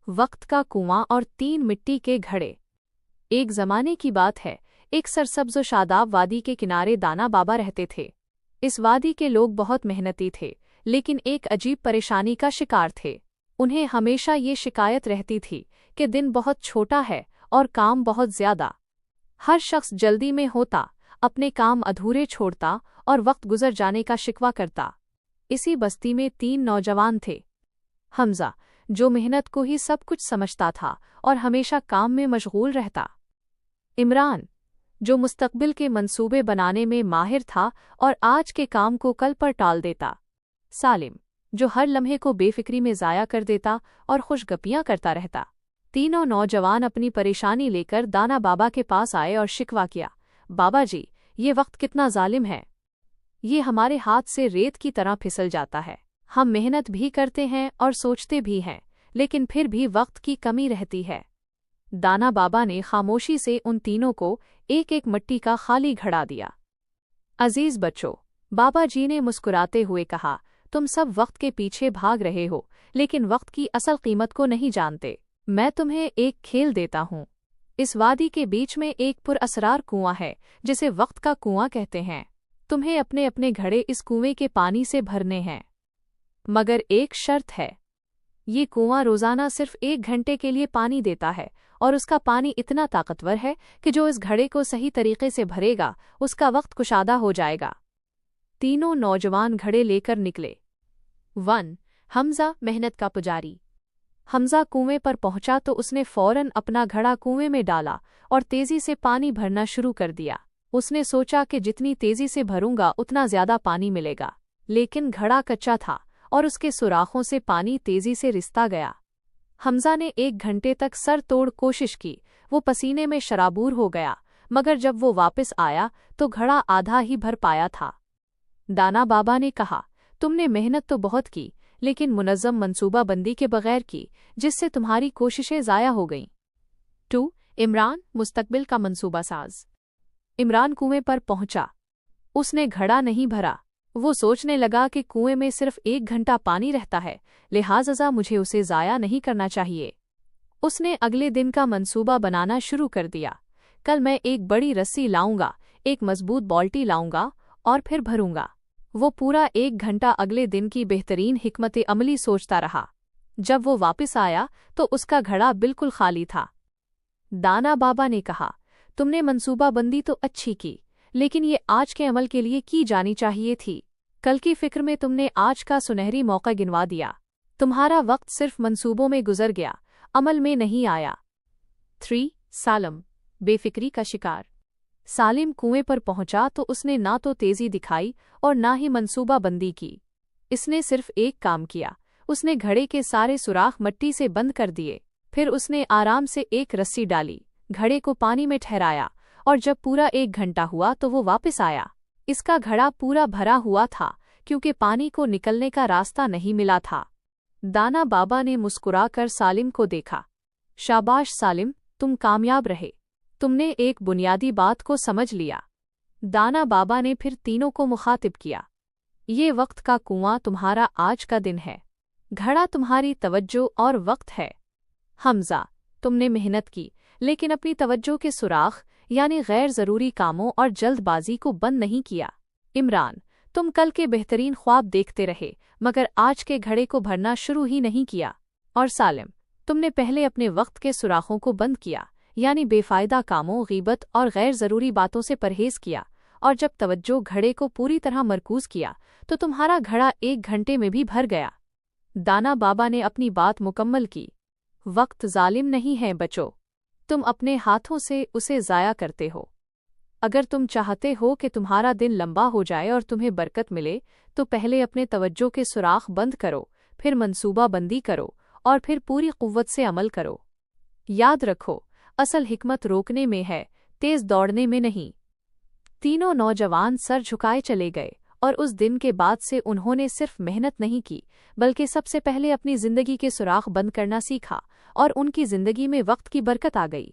वक्त का कुआं और 3 मिट्टी के घड़े। एक जमाने की बात है, एक सरसब्ज़ शादाब वादी के किनारे दाना बाबा रहते थे। इस वादी के लोग बहुत मेहनती थे, लेकिन एक अजीब परेशानी का शिकार थे। उन्हें हमेशा ये शिकायत रहती थी कि दिन बहुत छोटा है और काम बहुत ज्यादा। हर शख्स जल्दी में होता, अपने काम अधूरे छोड़ता और वक्त गुजर जाने का शिकवा करता। इसी बस्ती में 3 नौजवान थे। हमजा, जो मेहनत को ही सब कुछ समझता था और हमेशा काम में मशगूल रहता। इमरान, जो मुस्तकबिल के मंसूबे बनाने में माहिर था और आज के काम को कल पर टाल देता। सालिम, जो हर लम्हे को बेफिक्री में ज़ाया कर देता और खुशगपियाँ करता रहता। तीनों नौजवान अपनी परेशानी लेकर दाना बाबा के पास आए और शिकवा किया, बाबा जी, ये वक्त कितना जालिम है। ये हमारे हाथ से रेत की तरह फिसल जाता है। हम मेहनत भी करते हैं और सोचते भी हैं, लेकिन फिर भी वक्त की कमी रहती है। दाना बाबा ने खामोशी से उन तीनों को एक एक मिट्टी का खाली घड़ा दिया। अजीज बच्चों, बाबा जी ने मुस्कुराते हुए कहा, तुम सब वक्त के पीछे भाग रहे हो, लेकिन वक्त की असल कीमत को नहीं जानते। मैं तुम्हें एक खेल देता हूँ। इस वादी के बीच में एक पुरअसरार कुआं है, जिसे वक्त का कुआं कहते हैं। तुम्हें अपने अपने घड़े इस कुएं के पानी से भरने हैं, मगर एक शर्त है। ये कुआं रोजाना सिर्फ 1 घंटे के लिए पानी देता है, और उसका पानी इतना ताकतवर है कि जो इस घड़े को सही तरीके से भरेगा, उसका वक्त कुशादा हो जाएगा। तीनों नौजवान घड़े लेकर निकले। 1. हमजा, मेहनत का पुजारी। हमजा कुएं पर पहुंचा तो उसने फौरन अपना घड़ा कुएं में डाला और तेजी से पानी भरना शुरू कर दिया। उसने सोचा कि जितनी तेजी से भरूंगा उतना ज्यादा पानी मिलेगा, लेकिन घड़ा कच्चा था और उसके सुराखों से पानी तेजी से रिसता गया। हमजा ने 1 घंटे तक सर तोड़ कोशिश की। वो पसीने में शराबूर हो गया, मगर जब वो वापस आया तो घड़ा आधा ही भर पाया था। दाना बाबा ने कहा, तुमने मेहनत तो बहुत की, लेकिन मुनज़्ज़म मंसूबाबंदी के बगैर की, जिससे तुम्हारी कोशिशें ज़ाया हो गईं। 2. इमरान, मुस्तकबिल का मंसूबा साज। इमरान कुएं पर पहुंचा। उसने घड़ा नहीं भरा। वो सोचने लगा कि कुएं में सिर्फ 1 घंटा पानी रहता है, लिहाजा मुझे उसे ज़ाया नहीं करना चाहिए। उसने अगले दिन का मंसूबा बनाना शुरू कर दिया। कल मैं एक बड़ी रस्सी लाऊंगा, एक मजबूत बाल्टी लाऊंगा और फिर भरूंगा। वो पूरा 1 घंटा अगले दिन की बेहतरीन हिकमत अमली सोचता रहा। जब वो वापस आया तो उसका घड़ा बिल्कुल खाली था। दाना बाबा ने कहा, तुमने मंसूबाबंदी तो अच्छी की, लेकिन ये आज के अमल के लिए की जानी चाहिए थी। कल की फिक्र में तुमने आज का सुनहरी मौका गिनवा दिया। तुम्हारा वक्त सिर्फ मंसूबों में गुजर गया, अमल में नहीं आया। 3. सालम, बेफिक्री का शिकार। सालिम कुएं पर पहुंचा तो उसने ना तो तेजी दिखाई और ना ही मंसूबाबंदी की। इसने सिर्फ एक काम किया, उसने घड़े के सारे सुराख मिट्टी से बंद कर दिए। फिर उसने आराम से एक रस्सी डाली, घड़े को पानी में ठहराया, और जब पूरा 1 घंटा हुआ तो वो वापस आया। इसका घड़ा पूरा भरा हुआ था, क्योंकि पानी को निकलने का रास्ता नहीं मिला था। दाना बाबा ने मुस्कुराकर सालिम को देखा। शाबाश सालिम, तुम कामयाब रहे। तुमने एक बुनियादी बात को समझ लिया। दाना बाबा ने फिर तीनों को मुखातिब किया। ये वक्त का कुआं तुम्हारा आज का दिन है, घड़ा तुम्हारी तवज्जो और वक्त है। हमजा, तुमने मेहनत की, लेकिन अपनी तवज्जो के सुराख यानी गैर ज़रूरी कामों और जल्दबाजी को बंद नहीं किया। इमरान, तुम कल के बेहतरीन ख्वाब देखते रहे, मगर आज के घड़े को भरना शुरू ही नहीं किया। और सालिम, तुमने पहले अपने वक्त के सुराखों को बंद किया, यानी बेफायदा कामों, गीबत और गैर ज़रूरी बातों से परहेज़ किया, और जब तवज्जो घड़े को पूरी तरह मरकूज़ किया तो तुम्हारा घड़ा 1 घंटे में भी भर गया। दाना बाबा ने अपनी बात मुकम्मल की। वक्त जालिम नहीं है बच्चों, तुम अपने हाथों से उसे ज़ाया करते हो। अगर तुम चाहते हो कि तुम्हारा दिन लंबा हो जाए और तुम्हें बरकत मिले, तो पहले अपने तवज्जो के सुराख बंद करो, फिर मंसूबाबंदी करो और फिर पूरी कुव्वत से अमल करो। याद रखो, असल हिकमत रोकने में है, तेज दौड़ने में नहीं। तीनों नौजवान सर झुकाए चले गए, और उस दिन के बाद से उन्होंने सिर्फ मेहनत नहीं की, बल्कि सबसे पहले अपनी जिंदगी के सुराख बंद करना सीखा, और उनकी जिंदगी में वक्त की बरकत आ गई।